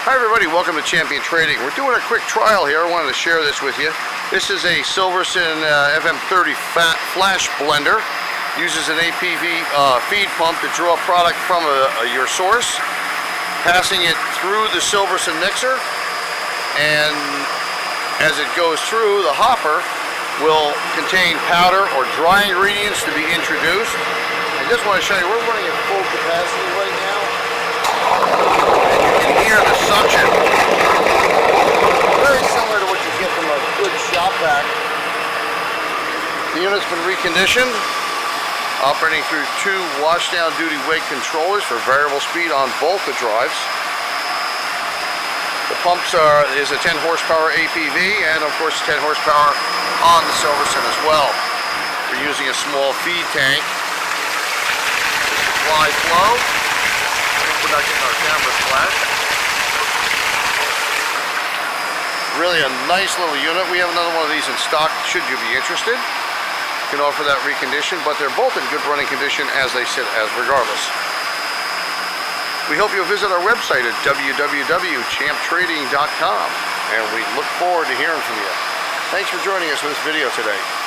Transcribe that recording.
Hi everybody, welcome to Champion Trading. We're doing a quick trial here. I wanted to share this with you. This is a Silverson FM30 flash blender. Uses an APV feed pump to draw product from your source, passing it through the Silverson mixer, and as it goes through, the hopper will contain powder or dry ingredients to be introduced. I just want to show you, we're running at full capacity right now. And you can hear the suction. Very similar to what you get from a good shop vac. The unit's been reconditioned, operating through two washdown duty weight controllers for variable speed on both the drives. The pumps is a 10 horsepower APV and of course 10 horsepower on the Silverson as well. We're using a small feed tank. Supply flow. We're not getting our cameras flat. Really a nice little unit. We have another one of these in stock should you be interested. You can offer that recondition, but they're both in good running condition as they sit as regardless. We hope you'll visit our website at www.champtrading.com, and we look forward to hearing from you. Thanks for joining us for this video today.